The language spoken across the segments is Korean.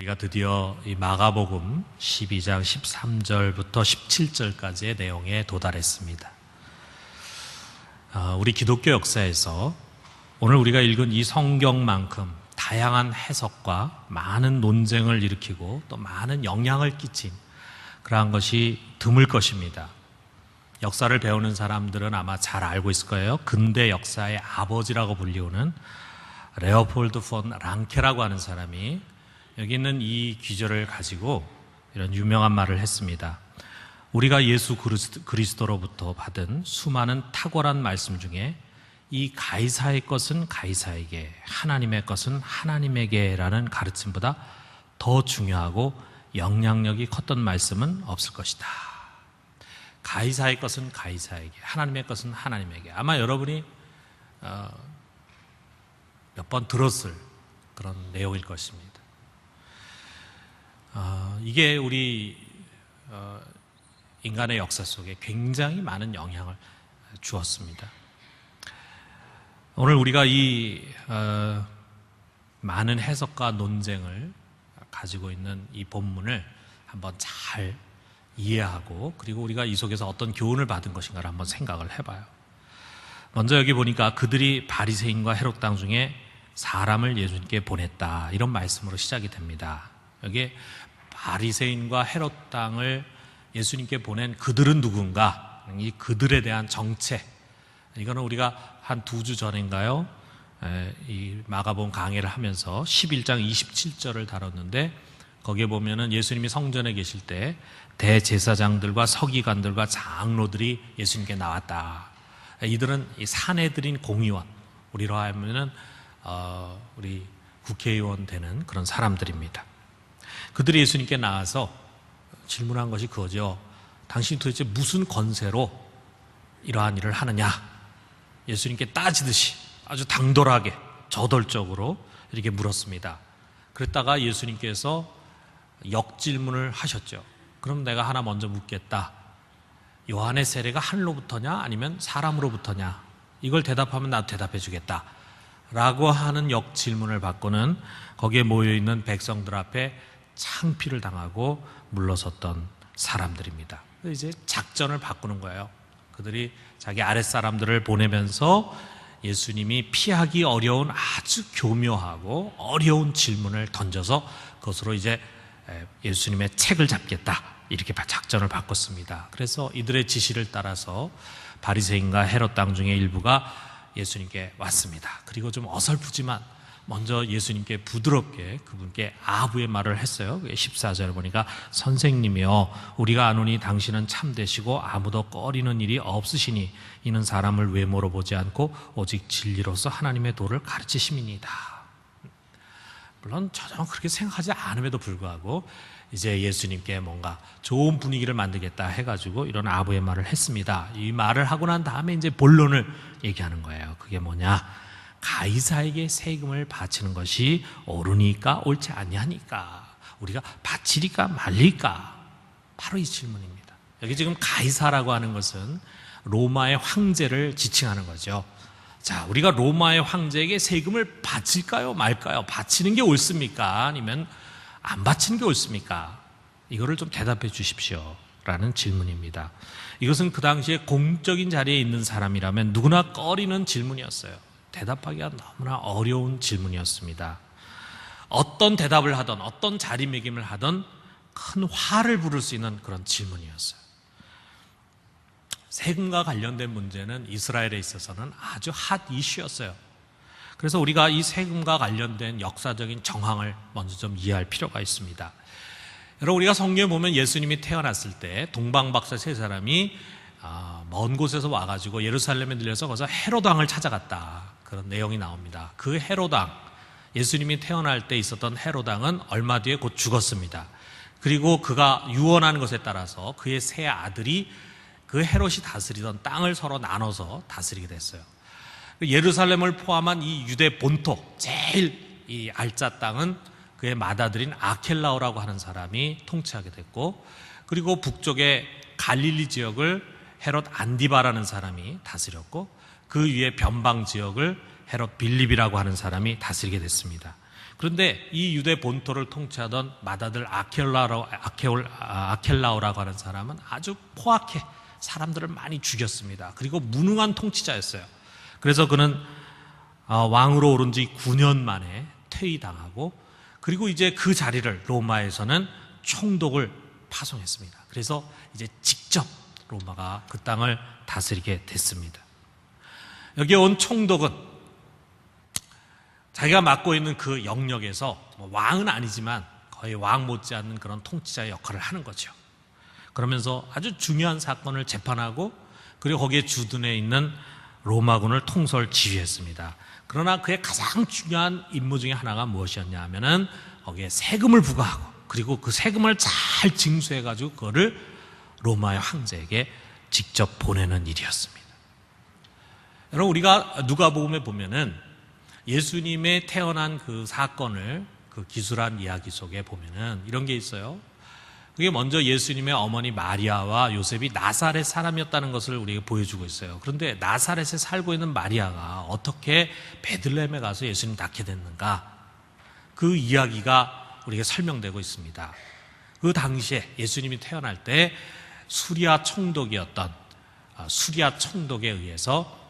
우리가 드디어 이 마가복음 12장 13절부터 17절까지의 내용에 도달했습니다. 우리 기독교 역사에서 오늘 우리가 읽은 이 성경만큼 다양한 해석과 많은 논쟁을 일으키고 또 많은 영향을 끼친 그러한 것이 드물 것입니다. 역사를 배우는 사람들은 아마 잘 알고 있을 거예요. 근대 역사의 아버지라고 불리우는 레오폴드 폰 랑케라고 하는 사람이 여기 있는 이 귀절을 가지고 이런 유명한 말을 했습니다. 우리가 예수 그리스도로부터 받은 수많은 탁월한 말씀 중에 이 가이사의 것은 가이사에게, 하나님의 것은 하나님에게라는 가르침보다 더 중요하고 영향력이 컸던 말씀은 없을 것이다. 가이사의 것은 가이사에게, 하나님의 것은 하나님에게. 아마 여러분이 몇 번 들었을 그런 내용일 것입니다. 이게 우리 인간의 역사 속에 굉장히 많은 영향을 주었습니다. 오늘 우리가 이 많은 해석과 논쟁을 가지고 있는 이 본문을 한번 잘 이해하고, 그리고 우리가 이 속에서 어떤 교훈을 받은 것인가를 한번 생각을 해봐요. 먼저 여기 보니까 그들이 바리새인과 헤롯 당 중에 사람을 예수님께 보냈다, 이런 말씀으로 시작이 됩니다. 여기에 바리새인과 헤롯 당을 예수님께 보낸 그들은 누군가, 이 그들에 대한 정체, 이거는 우리가 한 2주 전인가요? 이 마가복음 강해를 하면서 11장 27절을 다뤘는데, 거기에 보면은 예수님이 성전에 계실 때 대제사장들과 서기관들과 장로들이 예수님께 나왔다. 이들은 이 사내들인 공의원, 우리로 하면은 우리 국회의원 되는 그런 사람들입니다. 그들이 예수님께 나와서 질문한 것이 그거죠. 당신이 도대체 무슨 권세로 이러한 일을 하느냐? 예수님께 따지듯이 아주 당돌하게 저돌적으로 이렇게 물었습니다. 그랬다가 예수님께서 역질문을 하셨죠. 그럼 내가 하나 먼저 묻겠다. 요한의 세례가 하늘로부터냐 아니면 사람으로부터냐? 이걸 대답하면 나도 대답해 주겠다 라고 하는 역질문을 받고는 거기에 모여있는 백성들 앞에 창피를 당하고 물러섰던 사람들입니다. 이제 작전을 바꾸는 거예요. 그들이 자기 아랫사람들을 보내면서 예수님이 피하기 어려운 아주 교묘하고 어려운 질문을 던져서 그것으로 이제 예수님의 책을 잡겠다, 이렇게 작전을 바꿨습니다. 그래서 이들의 지시를 따라서 바리새인과 헤롯 당 중에 일부가 예수님께 왔습니다. 그리고 좀 어설프지만 먼저 예수님께 부드럽게 그분께 아부의 말을 했어요. 14절에 보니까 선생님이여, 우리가 아노니 당신은 참되시고 아무도 꺼리는 일이 없으시니 이는 사람을 외모로 보지 않고 오직 진리로서 하나님의 도를 가르치심이니이다. 물론 전혀 그렇게 생각하지 않음에도 불구하고 이제 예수님께 뭔가 좋은 분위기를 만들겠다 해가지고 이런 아부의 말을 했습니다. 이 말을 하고 난 다음에 이제 본론을 얘기하는 거예요. 그게 뭐냐? 가이사에게 세금을 바치는 것이 옳으니까 옳지 아니하니까, 우리가 바치리까 말리까? 바로 이 질문입니다. 여기 지금 가이사라고 하는 것은 로마의 황제를 지칭하는 거죠. 자, 우리가 로마의 황제에게 세금을 바칠까요 말까요? 바치는 게 옳습니까? 아니면 안 바치는 게 옳습니까? 이거를 좀 대답해 주십시오 라는 질문입니다. 이것은 그 당시에 공적인 자리에 있는 사람이라면 누구나 꺼리는 질문이었어요. 대답하기가 너무나 어려운 질문이었습니다. 어떤 대답을 하던, 어떤 자리매김을 하던 큰 화를 부를 수 있는 그런 질문이었어요. 세금과 관련된 문제는 이스라엘에 있어서는 아주 핫 이슈였어요. 그래서 우리가 이 세금과 관련된 역사적인 정황을 먼저 좀 이해할 필요가 있습니다. 여러분, 우리가 성경에 보면 예수님이 태어났을 때 동방박사 세 사람이 먼 곳에서 와가지고 예루살렘에 들려서 거기서 헤롯 왕을 찾아갔다, 그런 내용이 나옵니다. 그 헤롯 왕, 예수님이 태어날 때 있었던 헤롯 왕은 얼마 뒤에 곧 죽었습니다. 그리고 그가 유언한 것에 따라서 그의 세 아들이 그 헤롯이 다스리던 땅을 서로 나눠서 다스리게 됐어요. 예루살렘을 포함한 이 유대 본토 제일 이 알짜 땅은 그의 맏아들인 아켈라오라고 하는 사람이 통치하게 됐고, 그리고 북쪽의 갈릴리 지역을 헤롯 안디바라는 사람이 다스렸고, 그 위에 변방 지역을 헤롯 빌립이라고 하는 사람이 다스리게 됐습니다. 그런데 이 유대 본토를 통치하던 맏아들 아켈라오라고 하는 사람은 아주 포악해 사람들을 많이 죽였습니다. 그리고 무능한 통치자였어요. 그래서 그는 왕으로 오른 지 9년 만에 퇴위당하고, 그리고 이제 그 자리를 로마에서는 총독을 파송했습니다. 그래서 이제 직접 로마가 그 땅을 다스리게 됐습니다. 여기에 온 총독은 자기가 맡고 있는 그 영역에서 왕은 아니지만 거의 왕 못지않는 그런 통치자의 역할을 하는 거죠. 그러면서 아주 중요한 사건을 재판하고, 그리고 거기에 주둔해 있는 로마군을 통솔 지휘했습니다. 그러나 그의 가장 중요한 임무 중에 하나가 무엇이었냐 하면은 거기에 세금을 부과하고, 그리고 그 세금을 잘 징수해가지고 그거를 로마의 황제에게 직접 보내는 일이었습니다. 여러분, 우리가 누가복음에 보면은 예수님의 태어난 그 사건을 그 기술한 이야기 속에 보면은 이런 게 있어요. 그게 먼저 예수님의 어머니 마리아와 요셉이 나사렛 사람이었다는 것을 우리에게 보여주고 있어요. 그런데 나사렛에 살고 있는 마리아가 어떻게 베들레헴에 가서 예수님 낳게 됐는가? 그 이야기가 우리에게 설명되고 있습니다. 그 당시에 예수님이 태어날 때 수리아 총독에 의해서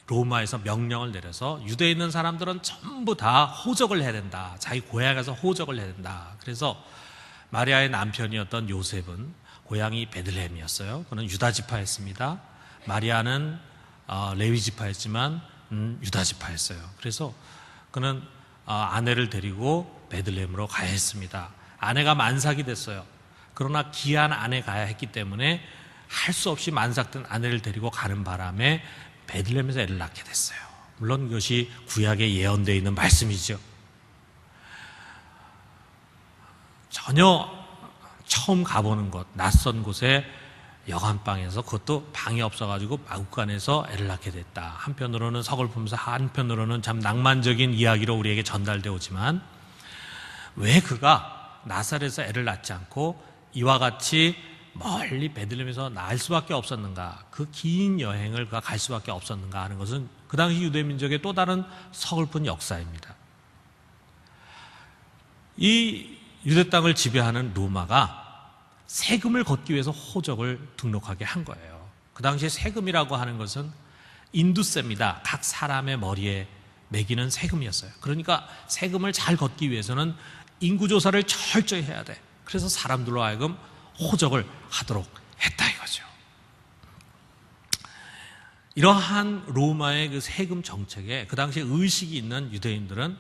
로마에서 명령을 내려서 유대에 있는 사람들은 전부 다 호적을 해야 된다. 자기 고향에 가서 호적을 해야 된다. 그래서 마리아의 남편이었던 요셉은 고향이 베들레헴이었어요. 그는 유다 지파였습니다. 마리아는 레위 지파였지만 유다 지파였어요. 그래서 그는 아내를 데리고 베들레헴으로 가야 했습니다. 아내가 만삭이 됐어요. 그러나 귀한 아내 가야 했기 때문에 할 수 없이 만삭된 아내를 데리고 가는 바람에 베들레헴에서 애를 낳게 됐어요. 물론 이것이 구약에 예언되어 있는 말씀이죠. 전혀 처음 가보는 곳, 낯선 곳에 여관방에서, 그것도 방이 없어가지고 마구간에서 애를 낳게 됐다. 한편으로는 서글프면서 한편으로는 참 낭만적인 이야기로 우리에게 전달되어 오지만, 왜 그가 나사렛에서 애를 낳지 않고 이와 같이 멀리 베들레헴에서 낳을 수밖에 없었는가, 그 긴 여행을 그가 갈 수밖에 없었는가 하는 것은 그 당시 유대민족의 또 다른 서글픈 역사입니다. 이 유대 땅을 지배하는 로마가 세금을 걷기 위해서 호적을 등록하게 한 거예요. 그 당시에 세금이라고 하는 것은 인두세입니다. 각 사람의 머리에 매기는 세금이었어요. 그러니까 세금을 잘 걷기 위해서는 인구조사를 철저히 해야 돼. 그래서 사람들로 하여금 호적을 하도록 했다 이거죠. 이러한 로마의 그 세금 정책에 그 당시에 의식이 있는 유대인들은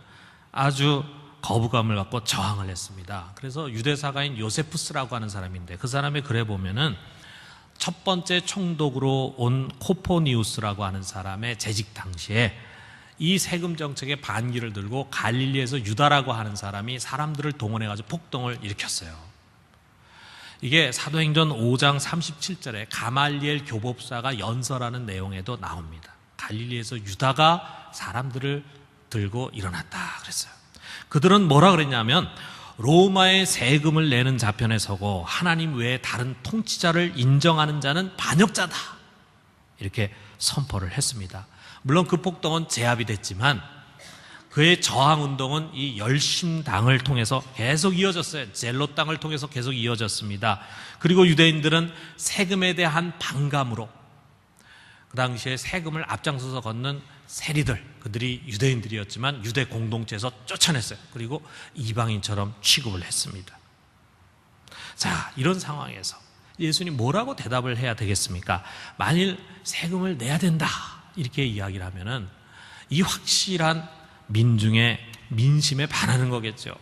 아주 거부감을 갖고 저항을 했습니다. 그래서 유대사가인 요세푸스라고 하는 사람인데, 그 사람의 글에 보면은 첫 번째 총독으로 온 코포니우스라고 하는 사람의 재직 당시에 이 세금 정책의 반기를 들고 갈릴리에서 유다라고 하는 사람이 사람들을 동원해가지고 폭동을 일으켰어요. 이게 사도행전 5장 37절에 가말리엘 교법사가 연설하는 내용에도 나옵니다. 갈릴리에서 유다가 사람들을 들고 일어났다 그랬어요. 그들은 뭐라 그랬냐면 로마의 세금을 내는 자편에 서고 하나님 외에 다른 통치자를 인정하는 자는 반역자다, 이렇게 선포를 했습니다. 물론 그 폭동은 제압이 됐지만 그의 저항운동은 이 열심당을 통해서 계속 이어졌어요. 젤롯당을 통해서 계속 이어졌습니다. 그리고 유대인들은 세금에 대한 반감으로 그 당시에 세금을 앞장서서 걷는 세리들, 그들이 유대인들이었지만 유대 공동체에서 쫓아냈어요. 그리고 이방인처럼 취급을 했습니다. 자, 이런 상황에서 예수님 뭐라고 대답을 해야 되겠습니까? 만일 세금을 내야 된다 이렇게 이야기를 하면은 이 확실한 민중의 민심에 반하는 거겠죠.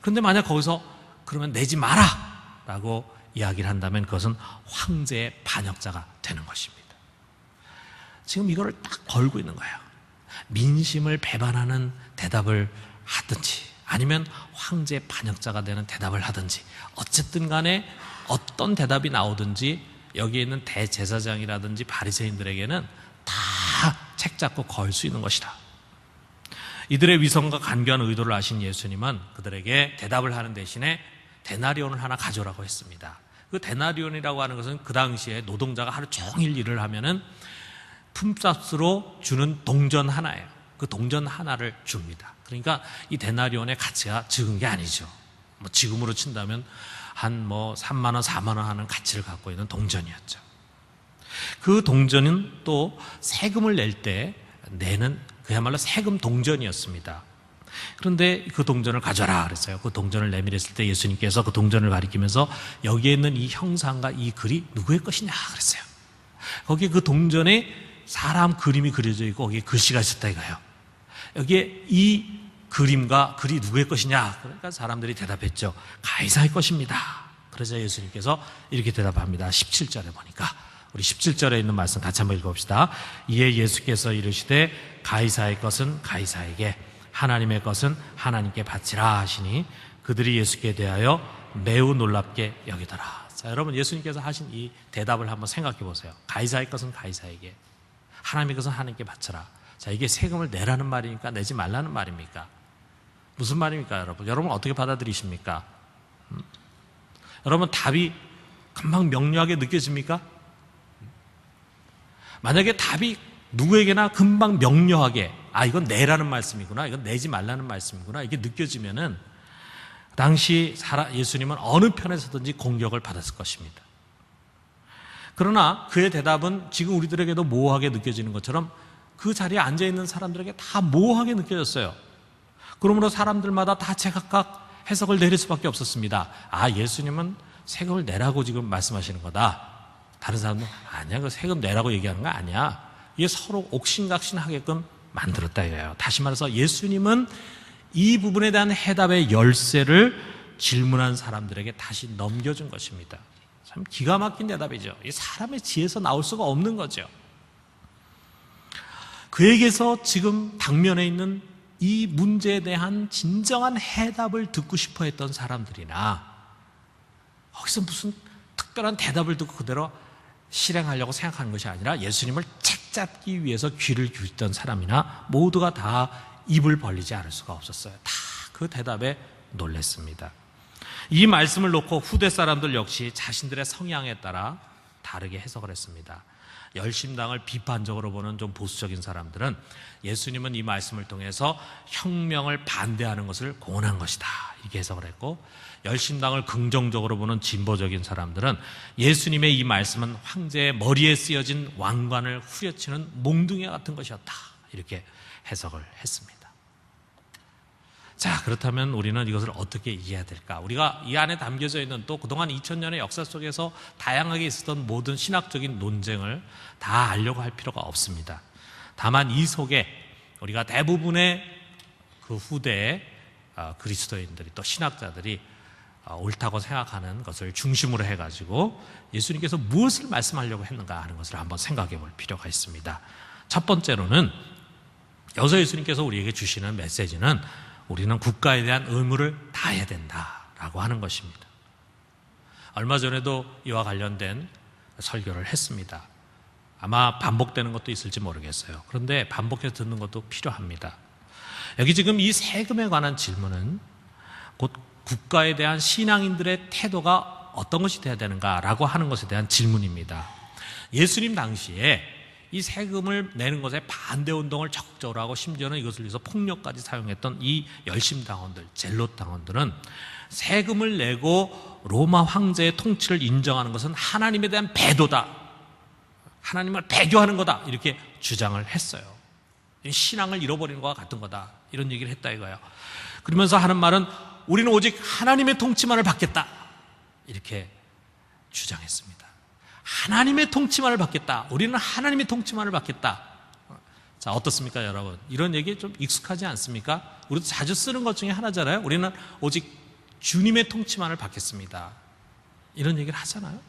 그런데 만약 거기서 그러면 내지 마라 라고 이야기를 한다면 그것은 황제의 반역자가 되는 것입니다. 지금 이거를 딱 걸고 있는 거예요. 민심을 배반하는 대답을 하든지 아니면 황제의 반역자가 되는 대답을 하든지, 어쨌든 간에 어떤 대답이 나오든지 여기에 있는 대제사장이라든지 바리새인들에게는 다 책 잡고 걸 수 있는 것이다. 이들의 위선과 간교한 의도를 아신 예수님은 그들에게 대답을 하는 대신에 데나리온을 하나 가져오라고 했습니다. 그 데나리온이라고 하는 것은 그 당시에 노동자가 하루 종일 일을 하면은 품삯으로 주는 동전 하나예요. 그 동전 하나를 줍니다. 그러니까 이 데나리온의 가치가 적은 게 아니죠. 뭐 지금으로 친다면 한 3만 원, 4만 원 하는 가치를 갖고 있는 동전이었죠. 그 동전은 또 세금을 낼 때 내는 그야말로 세금 동전이었습니다. 그런데 그 동전을 가져라 그랬어요. 그 동전을 내밀었을 때 예수님께서 그 동전을 가리키면서 여기에 있는 이 형상과 이 글이 누구의 것이냐 그랬어요. 거기에 그 동전에 사람 그림이 그려져 있고 거기에 글씨가 있었다 이거예요. 여기에 이 그림과 글이 누구의 것이냐? 그러니까 사람들이 대답했죠. 가이사의 것입니다. 그래서 예수님께서 이렇게 대답합니다. 17절에 보니까 우리 17절에 있는 말씀 같이 한번 읽어봅시다. 이에 예수께서 이르시되 가이사의 것은 가이사에게 하나님의 것은 하나님께 바치라 하시니 그들이 예수께 대하여 매우 놀랍게 여기더라. 자, 여러분 예수님께서 하신 이 대답을 한번 생각해 보세요. 가이사의 것은 가이사에게 하나님의 것은 하나님께 바쳐라. 자, 이게 세금을 내라는 말입니까? 내지 말라는 말입니까? 무슨 말입니까, 여러분? 여러분 어떻게 받아들이십니까? 여러분 답이 금방 명료하게 느껴집니까? 만약에 답이 누구에게나 금방 명료하게 이건 내라는 말씀이구나, 이건 내지 말라는 말씀이구나 이게 느껴지면은 당시 예수님은 어느 편에서든지 공격을 받았을 것입니다. 그러나 그의 대답은 지금 우리들에게도 모호하게 느껴지는 것처럼 그 자리에 앉아있는 사람들에게 다 모호하게 느껴졌어요. 그러므로 사람들마다 다 제각각 해석을 내릴 수밖에 없었습니다. 예수님은 세금을 내라고 지금 말씀하시는 거다. 다른 사람은 아니야, 그 세금 내라고 얘기하는 거 아니야. 이게 서로 옥신각신하게끔 만들었다 이거예요. 다시 말해서 예수님은 이 부분에 대한 해답의 열쇠를 질문한 사람들에게 다시 넘겨준 것입니다. 참 기가 막힌 대답이죠. 이 사람의 지혜에서 나올 수가 없는 거죠. 그에게서 지금 당면에 있는 이 문제에 대한 진정한 해답을 듣고 싶어 했던 사람들이나 거기서 무슨 특별한 대답을 듣고 그대로 실행하려고 생각하는 것이 아니라 예수님을 책잡기 위해서 귀를 기울였던 사람이나 모두가 다 입을 벌리지 않을 수가 없었어요. 다 그 대답에 놀랐습니다. 이 말씀을 놓고 후대 사람들 역시 자신들의 성향에 따라 다르게 해석을 했습니다. 열심당을 비판적으로 보는 좀 보수적인 사람들은 예수님은 이 말씀을 통해서 혁명을 반대하는 것을 공언한 것이다 이렇게 해석을 했고, 열심당을 긍정적으로 보는 진보적인 사람들은 예수님의 이 말씀은 황제의 머리에 쓰여진 왕관을 후려치는 몽둥이 같은 것이었다 이렇게 해석을 했습니다. 자, 그렇다면 우리는 이것을 어떻게 이해해야 될까? 우리가 이 안에 담겨져 있는 또 그동안 2000년의 역사 속에서 다양하게 있었던 모든 신학적인 논쟁을 다 알려고 할 필요가 없습니다. 다만 이 속에 우리가 대부분의 그 후대의 그리스도인들이 또 신학자들이 옳다고 생각하는 것을 중심으로 해가지고 예수님께서 무엇을 말씀하려고 했는가 하는 것을 한번 생각해 볼 필요가 있습니다. 첫 번째로는 여기서 예수님께서 우리에게 주시는 메시지는 우리는 국가에 대한 의무를 다해야 된다라고 하는 것입니다. 얼마 전에도 이와 관련된 설교를 했습니다. 아마 반복되는 것도 있을지 모르겠어요. 그런데 반복해서 듣는 것도 필요합니다. 여기 지금 이 세금에 관한 질문은 곧 국가에 대한 신앙인들의 태도가 어떤 것이 되어야 되는가라고 하는 것에 대한 질문입니다. 예수님 당시에 이 세금을 내는 것에 반대 운동을 적극적으로 하고 심지어는 이것을 위해서 폭력까지 사용했던 이 열심당원들, 젤롯당원들은 세금을 내고 로마 황제의 통치를 인정하는 것은 하나님에 대한 배도다, 하나님을 배교하는 거다 이렇게 주장을 했어요. 신앙을 잃어버리는 것과 같은 거다 이런 얘기를 했다 이거예요. 그러면서 하는 말은 우리는 오직 하나님의 통치만을 받겠다 이렇게 주장했습니다. 하나님의 통치만을 받겠다. 우리는 하나님의 통치만을 받겠다. 자, 어떻습니까, 여러분? 이런 얘기 좀 익숙하지 않습니까? 우리도 자주 쓰는 것 중에 하나잖아요. 우리는 오직 주님의 통치만을 받겠습니다. 이런 얘기를 하잖아요.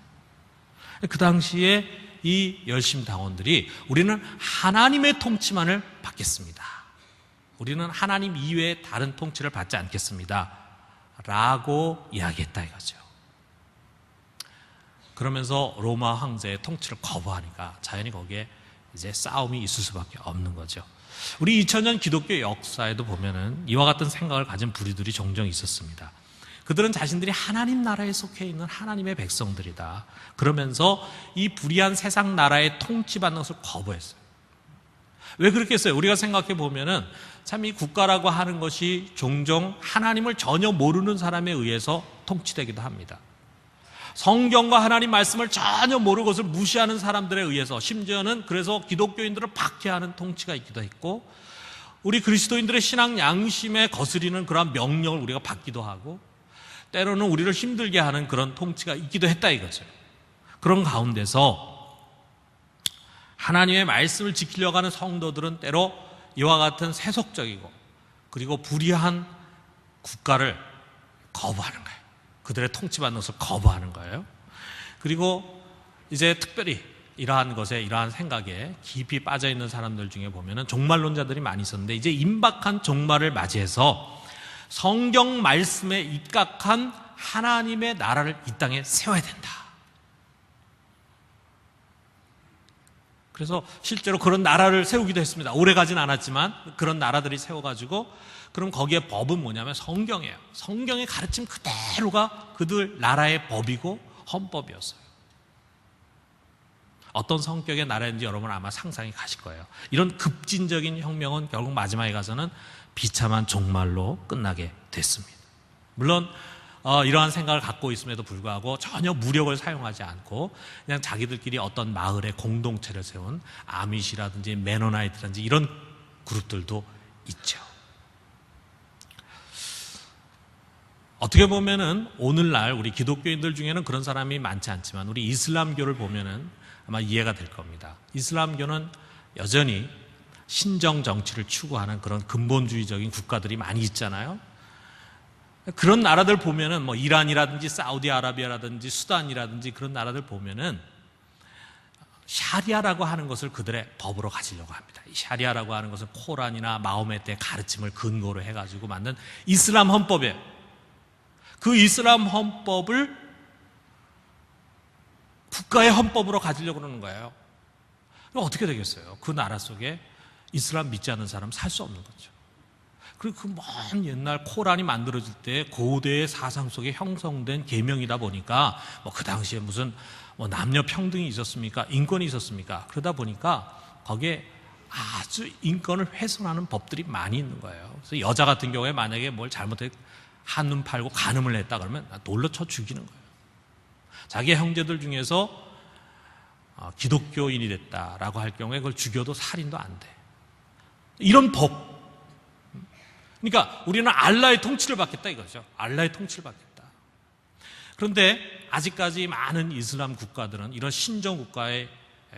그 당시에 이 열심당원들이 우리는 하나님의 통치만을 받겠습니다. 우리는 하나님 이외에 다른 통치를 받지 않겠습니다. 라고 이야기했다 이거죠. 그러면서 로마 황제의 통치를 거부하니까 자연히 거기에 이제 싸움이 있을 수밖에 없는 거죠. 우리 2000년 기독교 역사에도 보면은 이와 같은 생각을 가진 부류들이 종종 있었습니다. 그들은 자신들이 하나님 나라에 속해 있는 하나님의 백성들이다. 그러면서 이 불의한 세상 나라에 통치받는 것을 거부했어요. 왜 그렇겠어요? 우리가 생각해 보면은 참 이 국가라고 하는 것이 종종 하나님을 전혀 모르는 사람에 의해서 통치되기도 합니다. 성경과 하나님 말씀을 전혀 모르고 그것을 무시하는 사람들에 의해서, 심지어는 그래서 기독교인들을 박해하는 통치가 있기도 했고, 우리 그리스도인들의 신앙 양심에 거스리는 그러한 명령을 우리가 받기도 하고, 때로는 우리를 힘들게 하는 그런 통치가 있기도 했다 이거죠. 그런 가운데서 하나님의 말씀을 지키려고 하는 성도들은 때로 이와 같은 세속적이고 그리고 불의한 국가를 거부하는 거예요. 그들의 통치받는 것을 거부하는 거예요. 그리고 이제 특별히 이러한 것에, 이러한 생각에 깊이 빠져 있는 사람들 중에 보면은 종말론자들이 많이 있었는데, 이제 임박한 종말을 맞이해서 성경 말씀에 입각한 하나님의 나라를 이 땅에 세워야 된다. 그래서 실제로 그런 나라를 세우기도 했습니다. 오래 가진 않았지만 그런 나라들이 세워가지고, 그럼 거기에 법은 뭐냐면 성경이에요. 성경의 가르침 그대로가 그들 나라의 법이고 헌법이었어요. 어떤 성격의 나라인지 여러분 아마 상상이 가실 거예요. 이런 급진적인 혁명은 결국 마지막에 가서는 비참한 종말로 끝나게 됐습니다. 물론 이러한 생각을 갖고 있음에도 불구하고 전혀 무력을 사용하지 않고 그냥 자기들끼리 어떤 마을에 공동체를 세운 아밋이라든지 메노나이트라든지 이런 그룹들도 있죠. 어떻게 보면은 오늘날 우리 기독교인들 중에는 그런 사람이 많지 않지만, 우리 이슬람교를 보면은 아마 이해가 될 겁니다. 이슬람교는 여전히 신정 정치를 추구하는 그런 근본주의적인 국가들이 많이 있잖아요. 그런 나라들 보면은 뭐 이란이라든지 사우디아라비아라든지 수단이라든지 그런 나라들 보면은 샤리아라고 하는 것을 그들의 법으로 가지려고 합니다. 이 샤리아라고 하는 것은 코란이나 마호메트의 가르침을 근거로 해가지고 만든 이슬람 헌법이에요. 그 이슬람 헌법을 국가의 헌법으로 가지려고 그러는 거예요. 그럼 어떻게 되겠어요? 그 나라 속에 이슬람 믿지 않는 사람은 살 수 없는 거죠. 그리고 그 먼 옛날 코란이 만들어질 때 고대의 사상 속에 형성된 계명이다 보니까 뭐 그 당시에 무슨 뭐 남녀 평등이 있었습니까? 인권이 있었습니까? 그러다 보니까 거기에 아주 인권을 훼손하는 법들이 많이 있는 거예요. 그래서 여자 같은 경우에 만약에 뭘 잘못해 한눈 팔고 간음을 했다 그러면 돌로 쳐 죽이는 거예요. 자기 형제들 중에서 기독교인이 됐다라고 할 경우에 그걸 죽여도 살인도 안 돼. 이런 법. 그러니까 우리는 알라의 통치를 받겠다 이거죠. 알라의 통치를 받겠다. 그런데 아직까지 많은 이슬람 국가들은 이런 신정 국가의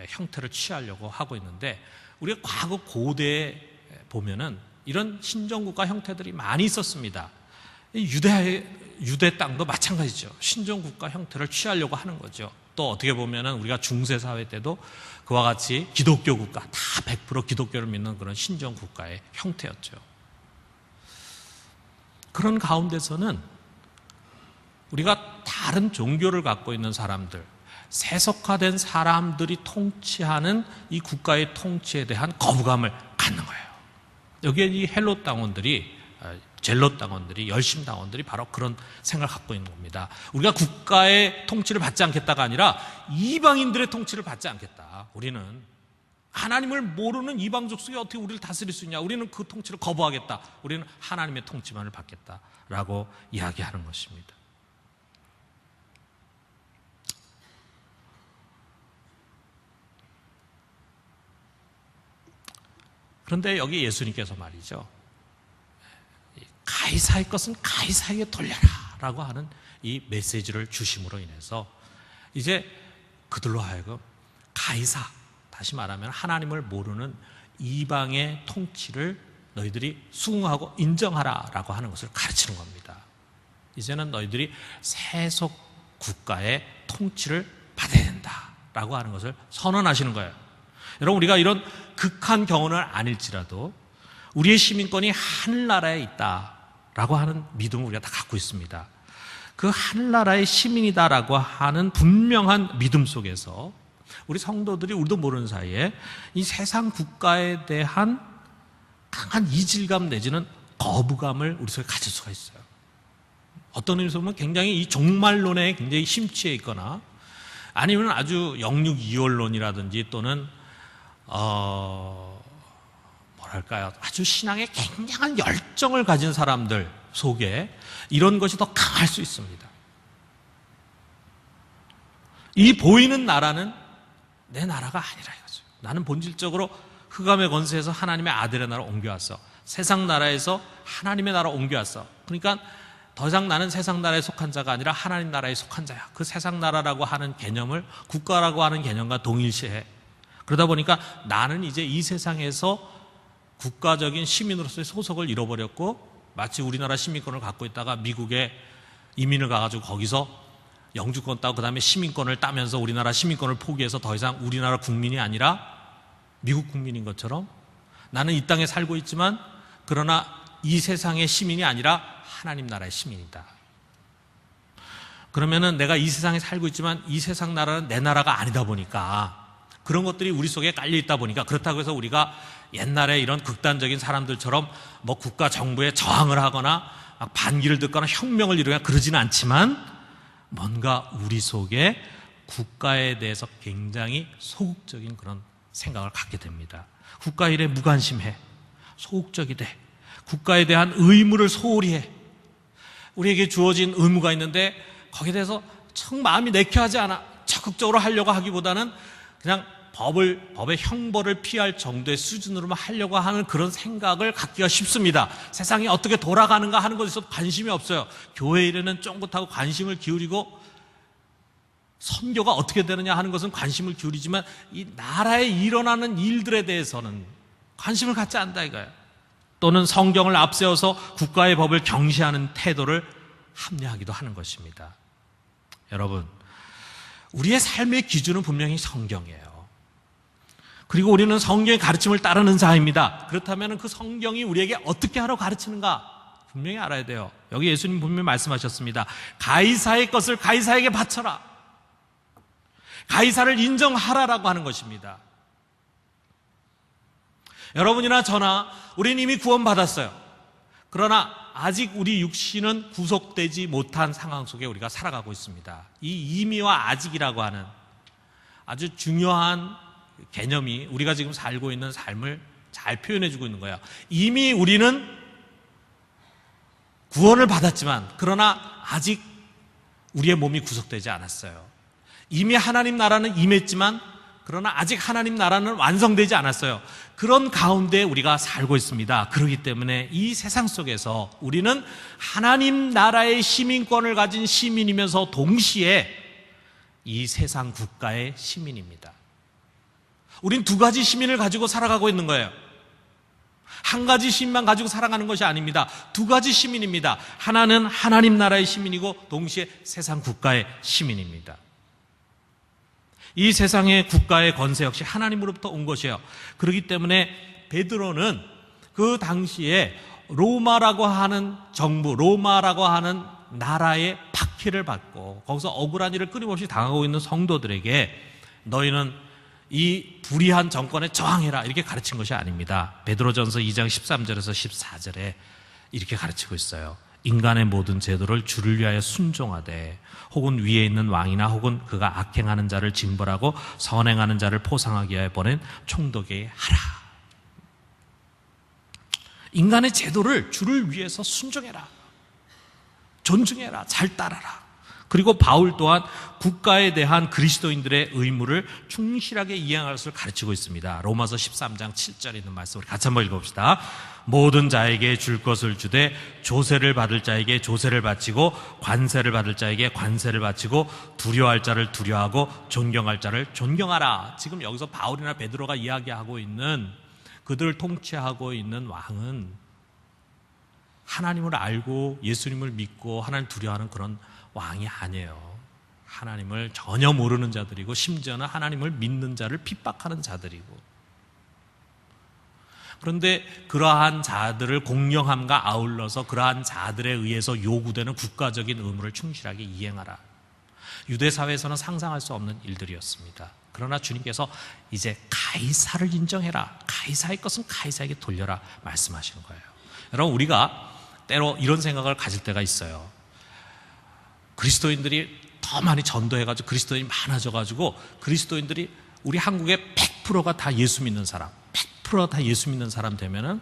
형태를 취하려고 하고 있는데, 우리가 과거 고대에 보면은 이런 신정 국가 형태들이 많이 있었습니다. 유대 땅도 마찬가지죠. 신정 국가 형태를 취하려고 하는 거죠. 또 어떻게 보면은 우리가 중세 사회 때도 그와 같이 기독교 국가, 다 100% 기독교를 믿는 그런 신정 국가의 형태였죠. 그런 가운데서는 우리가 다른 종교를 갖고 있는 사람들, 세속화된 사람들이 통치하는 이 국가의 통치에 대한 거부감을 갖는 거예요. 여기에 이 헬롯 당원들이, 젤롯 당원들이, 열심 당원들이 바로 그런 생각을 갖고 있는 겁니다. 우리가 국가의 통치를 받지 않겠다가 아니라 이방인들의 통치를 받지 않겠다. 우리는 하나님을 모르는 이방족 속에 어떻게 우리를 다스릴 수 있냐. 우리는 그 통치를 거부하겠다. 우리는 하나님의 통치만을 받겠다라고 이야기하는 것입니다. 그런데 여기 예수님께서 말이죠, 가이사의 것은 가이사에게 돌려라 라고 하는 이 메시지를 주심으로 인해서 이제 그들로 하여금 가이사, 다시 말하면 하나님을 모르는 이방의 통치를 너희들이 수긍하고 인정하라 라고 하는 것을 가르치는 겁니다. 이제는 너희들이 세속 국가의 통치를 받아야 된다 라고 하는 것을 선언하시는 거예요. 여러분, 우리가 이런 극한 경우는 아닐지라도 우리의 시민권이 하늘나라에 있다라고 하는 믿음을 우리가 다 갖고 있습니다. 그 하늘나라의 시민이다라고 하는 분명한 믿음 속에서 우리 성도들이 우리도 모르는 사이에 이 세상 국가에 대한 강한 이질감 내지는 거부감을 우리 속에 가질 수가 있어요. 어떤 의미에서 보면 굉장히 이 종말론에 굉장히 심취해 있거나, 아니면 아주 영육 이월론이라든지 또는 뭐랄까요, 아주 신앙에 굉장한 열정을 가진 사람들 속에 이런 것이 더 강할 수 있습니다. 이 보이는 나라는 내 나라가 아니라 이거죠. 나는 본질적으로 흑암의 권세에서 하나님의 아들의 나라로 옮겨왔어. 세상 나라에서 하나님의 나라로 옮겨왔어. 그러니까 더 이상 나는 세상 나라에 속한 자가 아니라 하나님 나라에 속한 자야. 그 세상 나라라고 하는 개념을 국가라고 하는 개념과 동일시해. 그러다 보니까 나는 이제 이 세상에서 국가적인 시민으로서의 소속을 잃어버렸고, 마치 우리나라 시민권을 갖고 있다가 미국에 이민을 가가지고 거기서 영주권 따고 그 다음에 시민권을 따면서 우리나라 시민권을 포기해서 더 이상 우리나라 국민이 아니라 미국 국민인 것처럼 나는 이 땅에 살고 있지만 그러나 이 세상의 시민이 아니라 하나님 나라의 시민이다. 그러면은 내가 이 세상에 살고 있지만 이 세상 나라는 내 나라가 아니다 보니까 그런 것들이 우리 속에 깔려 있다 보니까, 그렇다고 해서 우리가 옛날에 이런 극단적인 사람들처럼 뭐 국가 정부에 저항을 하거나 반기를 듣거나 혁명을 이루거나 그러지는 않지만 뭔가 우리 속에 국가에 대해서 굉장히 소극적인 그런 생각을 갖게 됩니다. 국가 일에 무관심해. 소극적이 돼. 국가에 대한 의무를 소홀히 해. 우리에게 주어진 의무가 있는데 거기에 대해서 정 마음이 내켜하지 않아. 적극적으로 하려고 하기보다는 그냥 법의 형벌을 피할 정도의 수준으로만 하려고 하는 그런 생각을 갖기가 쉽습니다. 세상이 어떻게 돌아가는가 하는 것에 있어서 관심이 없어요. 교회 일에는 쫑긋하고 관심을 기울이고 선교가 어떻게 되느냐 하는 것은 관심을 기울이지만 이 나라에 일어나는 일들에 대해서는 관심을 갖지 않는다 이거예요. 또는 성경을 앞세워서 국가의 법을 경시하는 태도를 합리하기도 하는 것입니다. 여러분, 우리의 삶의 기준은 분명히 성경이에요. 그리고 우리는 성경의 가르침을 따르는 자입니다. 그렇다면 그 성경이 우리에게 어떻게 하라고 가르치는가 분명히 알아야 돼요. 여기 예수님 분명히 말씀하셨습니다. 가이사의 것을 가이사에게 바쳐라. 가이사를 인정하라라고 하는 것입니다. 여러분이나 저나 우리는 이미 구원받았어요. 그러나 아직 우리 육신은 구속되지 못한 상황 속에 우리가 살아가고 있습니다. 이 이미와 아직이라고 하는 아주 중요한 개념이 우리가 지금 살고 있는 삶을 잘 표현해주고 있는 거예요. 이미 우리는 구원을 받았지만 그러나 아직 우리의 몸이 구속되지 않았어요. 이미 하나님 나라는 임했지만 그러나 아직 하나님 나라는 완성되지 않았어요. 그런 가운데 우리가 살고 있습니다. 그렇기 때문에 이 세상 속에서 우리는 하나님 나라의 시민권을 가진 시민이면서 동시에 이 세상 국가의 시민입니다. 우린 두 가지 시민을 가지고 살아가고 있는 거예요. 한 가지 시민만 가지고 살아가는 것이 아닙니다. 두 가지 시민입니다. 하나는 하나님 나라의 시민이고 동시에 세상 국가의 시민입니다. 이 세상의 국가의 권세 역시 하나님으로부터 온 것이에요. 그렇기 때문에 베드로는 그 당시에 로마라고 하는 정부, 로마라고 하는 나라의 박해를 받고 거기서 억울한 일을 끊임없이 당하고 있는 성도들에게 너희는 이 불의한 정권에 저항해라 이렇게 가르친 것이 아닙니다. 베드로전서 2장 13절에서 14절에 이렇게 가르치고 있어요. 인간의 모든 제도를 주를 위하여 순종하되 혹은 위에 있는 왕이나 혹은 그가 악행하는 자를 징벌하고 선행하는 자를 포상하게 하여 보낸 총독에게 하라. 인간의 제도를 주를 위해서 순종해라. 존중해라. 잘 따라라. 그리고 바울 또한 국가에 대한 그리스도인들의 의무를 충실하게 이행할 것을 가르치고 있습니다. 로마서 13장 7절에 있는 말씀을 같이 한번 읽어봅시다. 모든 자에게 줄 것을 주되 조세를 받을 자에게 조세를 바치고 관세를 받을 자에게 관세를 바치고 두려워할 자를 두려워하고 존경할 자를 존경하라. 지금 여기서 바울이나 베드로가 이야기하고 있는 그들을 통치하고 있는 왕은 하나님을 알고 예수님을 믿고 하나님을 두려워하는 그런 왕이 아니에요. 하나님을 전혀 모르는 자들이고 심지어는 하나님을 믿는 자를 핍박하는 자들이고, 그런데 그러한 자들을 공경함과 아울러서 그러한 자들에 의해서 요구되는 국가적인 의무를 충실하게 이행하라. 유대 사회에서는 상상할 수 없는 일들이었습니다. 그러나 주님께서 이제 가이사를 인정해라. 가이사의 것은 가이사에게 돌려라 말씀하시는 거예요. 여러분, 우리가 때로 이런 생각을 가질 때가 있어요. 그리스도인들이 더 많이 전도해가지고 그리스도인이 많아져가지고 그리스도인들이 우리 한국에 100%가 다 예수 믿는 사람, 100%가 다 예수 믿는 사람 되면은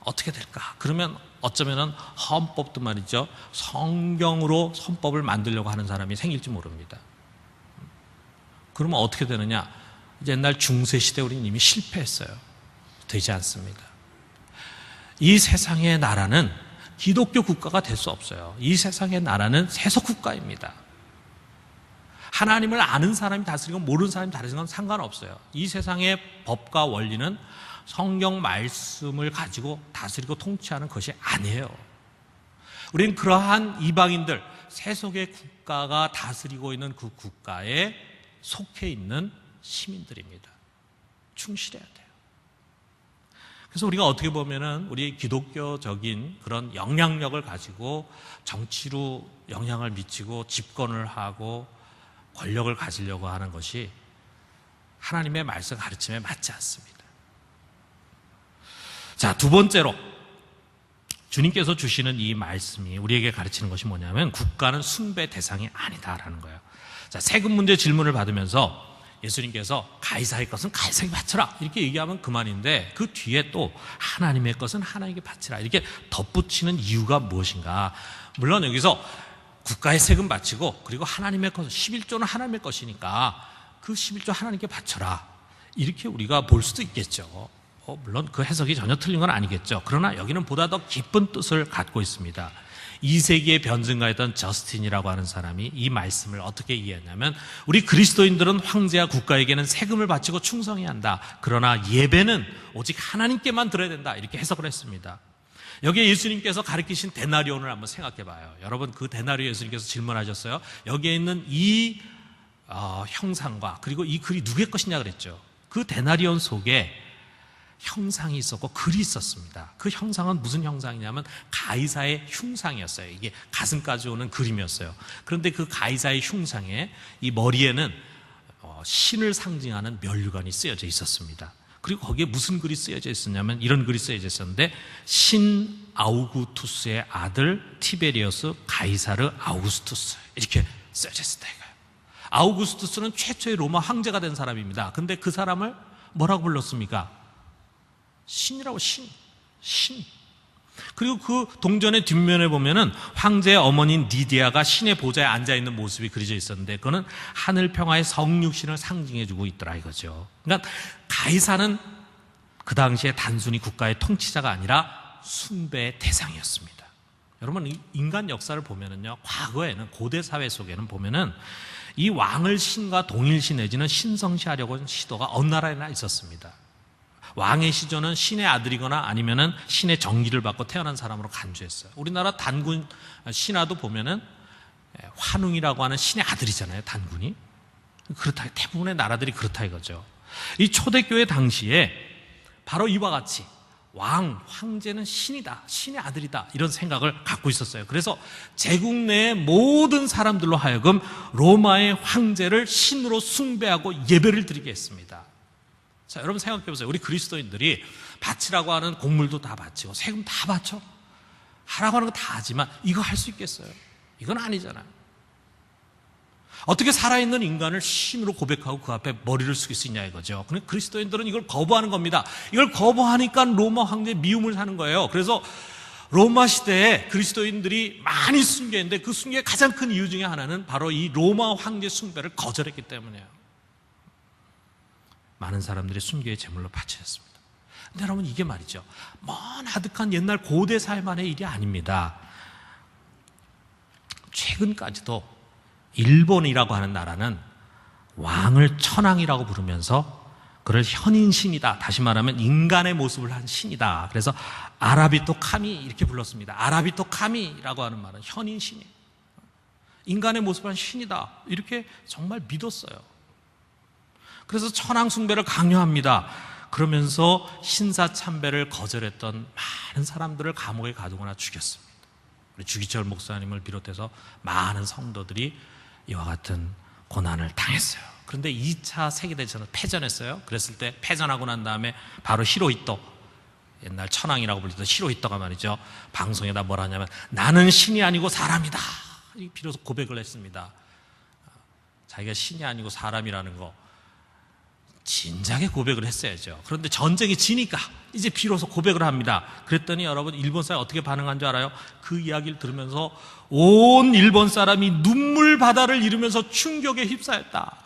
어떻게 될까? 그러면 어쩌면은 헌법도 말이죠, 성경으로 헌법을 만들려고 하는 사람이 생길지 모릅니다. 그러면 어떻게 되느냐? 옛날 중세시대 우리는 이미 실패했어요. 되지 않습니다. 이 세상의 나라는 기독교 국가가 될 수 없어요. 이 세상의 나라는 세속 국가입니다. 하나님을 아는 사람이 다스리고 모르는 사람이 다스리는 건 상관없어요. 이 세상의 법과 원리는 성경 말씀을 가지고 다스리고 통치하는 것이 아니에요. 우리는 그러한 이방인들, 세속의 국가가 다스리고 있는 그 국가에 속해 있는 시민들입니다. 충실해야 돼요. 그래서 우리가 어떻게 보면은 우리 기독교적인 그런 영향력을 가지고 정치로 영향을 미치고 집권을 하고 권력을 가지려고 하는 것이 하나님의 말씀 가르침에 맞지 않습니다. 자, 두 번째로 주님께서 주시는 이 말씀이 우리에게 가르치는 것이 뭐냐면 국가는 숭배 대상이 아니다라는 거예요. 자, 세금 문제 질문을 받으면서 예수님께서 가이사의 것은 가이사에게 바쳐라 이렇게 얘기하면 그만인데 그 뒤에 또 하나님의 것은 하나님께 바치라 이렇게 덧붙이는 이유가 무엇인가? 물론 여기서 국가의 세금 바치고 그리고 하나님의 것은 11조는 하나님의 것이니까 그 11조 하나님께 바쳐라 이렇게 우리가 볼 수도 있겠죠. 물론 그 해석이 전혀 틀린 건 아니겠죠. 그러나 여기는 보다 더 깊은 뜻을 갖고 있습니다. 2세기에 변증가했던 저스틴이라고 하는 사람이 이 말씀을 어떻게 이해했냐면 우리 그리스도인들은 황제와 국가에게는 세금을 바치고 충성해야 한다. 그러나 예배는 오직 하나님께만 드려야 된다. 이렇게 해석을 했습니다. 여기에 예수님께서 가르치신 데나리온을 한번 생각해 봐요. 여러분 그 데나리온 예수님께서 질문하셨어요. 여기에 있는 이 형상과 그리고 이 글이 누구의 것이냐 그랬죠. 그 데나리온 속에 형상이 있었고 글이 있었습니다. 그 형상은 무슨 형상이냐면 가이사의 흉상이었어요. 이게 가슴까지 오는 그림이었어요. 그런데 그 가이사의 흉상에 이 머리에는 신을 상징하는 면류관이 쓰여져 있었습니다. 그리고 거기에 무슨 글이 쓰여져 있었냐면 이런 글이 쓰여져 있었는데 신 아우구투스의 아들 티베리어스 가이사르 아우구스투스 이렇게 쓰여져 있었다 이거예요. 아우구스투스는 최초의 로마 황제가 된 사람입니다. 근데 그 사람을 뭐라고 불렀습니까? 신이라고 신. 그리고 그 동전의 뒷면에 보면은 황제의 어머니인 니디아가 신의 보좌에 앉아있는 모습이 그려져 있었는데 그거는 하늘 평화의 성육신을 상징해주고 있더라 이거죠. 그러니까 가이사는 그 당시에 단순히 국가의 통치자가 아니라 숭배의 대상이었습니다. 여러분 인간 역사를 보면은요, 과거에는 고대 사회 속에는 보면은 이 왕을 신과 동일시 내지는 신성시하려고 하는 시도가 어느 나라에나 있었습니다. 왕의 시조는 신의 아들이거나 아니면은 신의 정기를 받고 태어난 사람으로 간주했어요. 우리나라 단군 신하도 보면은 환웅이라고 하는 신의 아들이잖아요, 단군이. 그렇다, 대부분의 나라들이 그렇다 이거죠. 이 초대교회 당시에 바로 이와 같이 황제는 신이다, 신의 아들이다 이런 생각을 갖고 있었어요. 그래서 제국 내의 모든 사람들로 하여금 로마의 황제를 신으로 숭배하고 예배를 드리게 했습니다. 자, 여러분 생각해 보세요. 우리 그리스도인들이 바치라고 하는 곡물도 다 바치고 세금 다 바쳐 하라고 하는 거 다 하지만 이거 할 수 있겠어요? 이건 아니잖아요. 어떻게 살아있는 인간을 신으로 고백하고 그 앞에 머리를 숙일 수 있냐 이거죠. 근데 그리스도인들은 이걸 거부하는 겁니다. 이걸 거부하니까 로마 황제의 미움을 사는 거예요. 그래서 로마 시대에 그리스도인들이 많이 순교했는데 그 순교의 가장 큰 이유 중에 하나는 바로 이 로마 황제 숭배를 거절했기 때문이에요. 많은 사람들이 순교의 제물로 바치셨습니다. 근데 여러분 이게 말이죠, 먼 아득한 옛날 고대 사회만의 일이 아닙니다. 최근까지도 일본이라고 하는 나라는 왕을 천황이라고 부르면서 그를 현인신이다, 다시 말하면 인간의 모습을 한 신이다. 그래서 아라비토 카미 이렇게 불렀습니다. 아라비토 카미라고 하는 말은 현인신이에요. 인간의 모습을 한 신이다 이렇게 정말 믿었어요. 그래서 천황 숭배를 강요합니다. 그러면서 신사 참배를 거절했던 많은 사람들을 감옥에 가두거나 죽였습니다. 우리 주기철 목사님을 비롯해서 많은 성도들이 이와 같은 고난을 당했어요. 그런데 2차 세계대전을 패전했어요. 그랬을 때 패전하고 난 다음에 바로 히로히토, 옛날 천황이라고 불리던 히로히토가 말이죠, 방송에다 뭘 하냐면 나는 신이 아니고 사람이다 비로소 고백을 했습니다. 자기가 신이 아니고 사람이라는 거 진작에 고백을 했어야죠. 그런데 전쟁이 지니까 이제 비로소 고백을 합니다. 그랬더니 여러분 일본 사람이 어떻게 반응한 줄 알아요? 그 이야기를 들으면서 온 일본 사람이 눈물 바다를 이루면서 충격에 휩싸였다.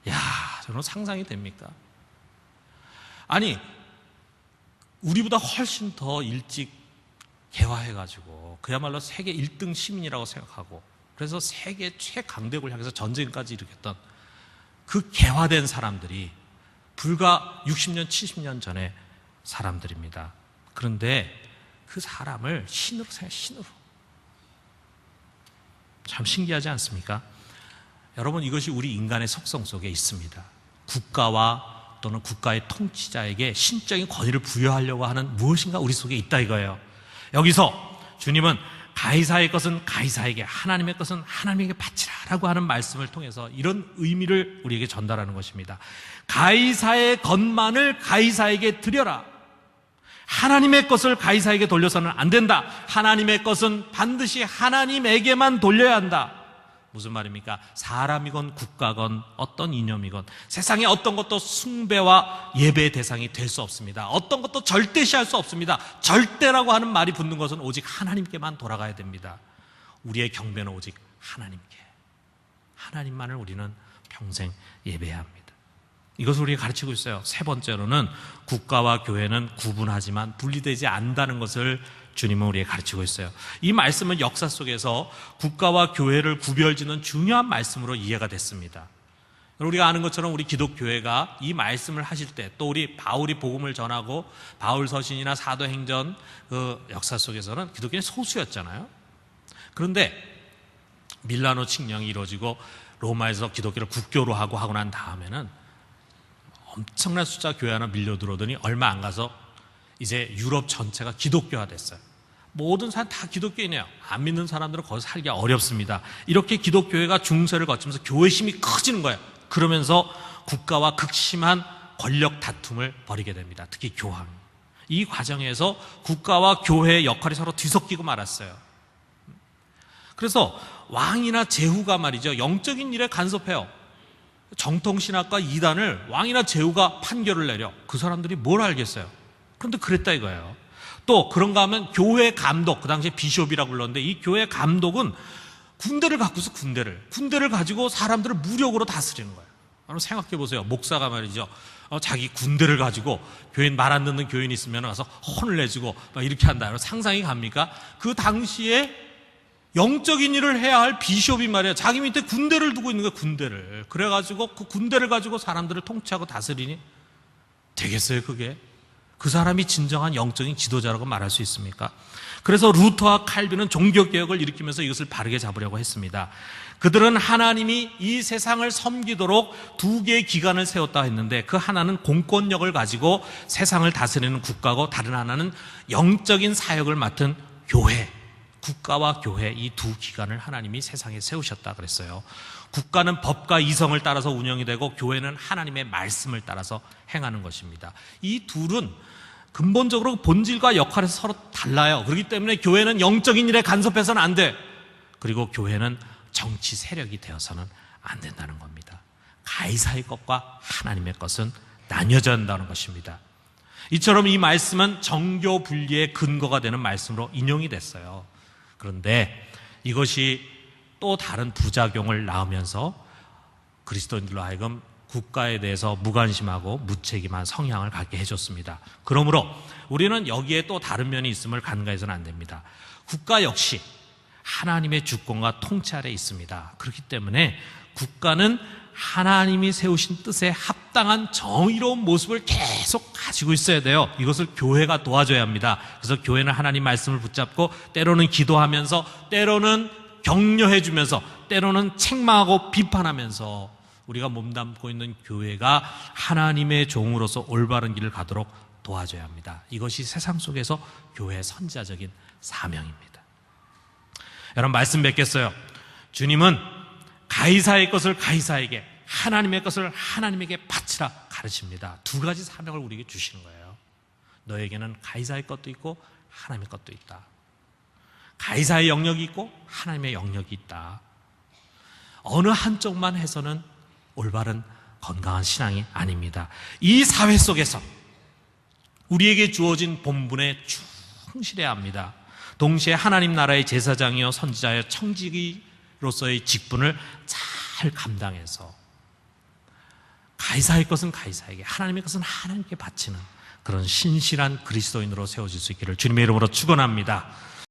야, 저는 상상이 됩니까? 아니, 우리보다 훨씬 더 일찍 개화해가지고 그야말로 세계 1등 시민이라고 생각하고 그래서 세계 최강대국을 향해서 전쟁까지 일으켰던 그 개화된 사람들이 불과 60년, 70년 전의 사람들입니다. 그런데 그 사람을 신으로 생각해, 신으로. 참 신기하지 않습니까? 여러분, 이것이 우리 인간의 속성 속에 있습니다. 국가와 또는 국가의 통치자에게 신적인 권위를 부여하려고 하는 무엇인가 우리 속에 있다 이거예요. 여기서 주님은 가이사의 것은 가이사에게, 하나님의 것은 하나님에게 바치라라고 하는 말씀을 통해서 이런 의미를 우리에게 전달하는 것입니다. 가이사의 것만을 가이사에게 드려라. 하나님의 것을 가이사에게 돌려서는 안 된다. 하나님의 것은 반드시 하나님에게만 돌려야 한다. 무슨 말입니까? 사람이건 국가건 어떤 이념이건 세상에 어떤 것도 숭배와 예배의 대상이 될 수 없습니다. 어떤 것도 절대시할 수 없습니다. 절대라고 하는 말이 붙는 것은 오직 하나님께만 돌아가야 됩니다. 우리의 경배는 오직 하나님께, 하나님만을 우리는 평생 예배해야 합니다. 이것을 우리가 가르치고 있어요. 세 번째로는 국가와 교회는 구분하지만 분리되지 않는다는 것을 주님은 우리에게 가르치고 있어요. 이 말씀은 역사 속에서 국가와 교회를 구별짓는 중요한 말씀으로 이해가 됐습니다. 우리가 아는 것처럼 우리 기독교회가 이 말씀을 하실 때 또 우리 바울이 복음을 전하고 바울 서신이나 사도행전 그 역사 속에서는 기독교는 소수였잖아요. 그런데 밀라노 칙령이 이루어지고 로마에서 기독교를 국교로 하고 난 다음에는 엄청난 숫자 교회 하나 밀려들어오더니 얼마 안 가서 이제 유럽 전체가 기독교화 됐어요. 모든 사람 다 기독교인이에요. 안 믿는 사람들은 거기서 살기가 어렵습니다. 이렇게 기독교회가 중세를 거치면서 교회 힘이 커지는 거예요. 그러면서 국가와 극심한 권력 다툼을 벌이게 됩니다. 특히 교황. 이 과정에서 국가와 교회의 역할이 서로 뒤섞이고 말았어요. 그래서 왕이나 제후가 말이죠, 영적인 일에 간섭해요. 정통신학과 이단을 왕이나 제후가 판결을 내려 그 사람들이 뭘 알겠어요. 그런데 그랬다 이거예요. 또 그런가 하면 교회 감독, 그 당시에 비숍이라고 불렀는데 이 교회 감독은 군대를 갖고서 군대를 가지고 사람들을 무력으로 다스리는 거예요. 여러분 생각해 보세요. 목사가 말이죠, 자기 군대를 가지고 교인 말 안 듣는 교인이 있으면 가서 혼을 내주고 막 이렇게 한다. 여러분 상상이 갑니까? 그 당시에 영적인 일을 해야 할 비숍이 말이야, 자기 밑에 군대를 두고 있는 거야, 군대를. 그래가지고 그 군대를 가지고 사람들을 통치하고 다스리니 되겠어요, 그게? 그 사람이 진정한 영적인 지도자라고 말할 수 있습니까? 그래서 루터와 칼빈은 종교개혁을 일으키면서 이것을 바르게 잡으려고 했습니다. 그들은 하나님이 이 세상을 섬기도록 두 개의 기관을 세웠다 했는데 그 하나는 공권력을 가지고 세상을 다스리는 국가고 다른 하나는 영적인 사역을 맡은 교회, 국가와 교회, 이 두 기관을 하나님이 세상에 세우셨다 그랬어요. 국가는 법과 이성을 따라서 운영이 되고 교회는 하나님의 말씀을 따라서 행하는 것입니다. 이 둘은 근본적으로 본질과 역할에서 서로 달라요. 그렇기 때문에 교회는 영적인 일에 간섭해서는 안 돼. 그리고 교회는 정치 세력이 되어서는 안 된다는 겁니다. 가이사의 것과 하나님의 것은 나뉘어져야 한다는 것입니다. 이처럼 이 말씀은 정교 분리의 근거가 되는 말씀으로 인용이 됐어요. 그런데 이것이 또 다른 부작용을 낳으면서 그리스도인들로 하여금 국가에 대해서 무관심하고 무책임한 성향을 갖게 해줬습니다. 그러므로 우리는 여기에 또 다른 면이 있음을 간과해서는 안 됩니다. 국가 역시 하나님의 주권과 통치 아래 있습니다. 그렇기 때문에 국가는 하나님이 세우신 뜻에 합당한 정의로운 모습을 계속 가지고 있어야 돼요. 이것을 교회가 도와줘야 합니다. 그래서 교회는 하나님 말씀을 붙잡고 때로는 기도하면서 때로는 격려해주면서 때로는 책망하고 비판하면서 우리가 몸담고 있는 교회가 하나님의 종으로서 올바른 길을 가도록 도와줘야 합니다. 이것이 세상 속에서 교회의 선지자적인 사명입니다. 여러분 말씀 뵙겠어요. 주님은 가이사의 것을 가이사에게, 하나님의 것을 하나님에게 바치라 가르칩니다. 두 가지 사명을 우리에게 주시는 거예요. 너에게는 가이사의 것도 있고 하나님의 것도 있다. 가이사의 영역이 있고 하나님의 영역이 있다. 어느 한쪽만 해서는 올바른 건강한 신앙이 아닙니다. 이 사회 속에서 우리에게 주어진 본분에 충실해야 합니다. 동시에 하나님 나라의 제사장이요 선지자여 청지기로서의 직분을 잘 감당해서 가이사의 것은 가이사에게, 하나님의 것은 하나님께 바치는 그런 신실한 그리스도인으로 세워질 수 있기를 주님의 이름으로 축원합니다.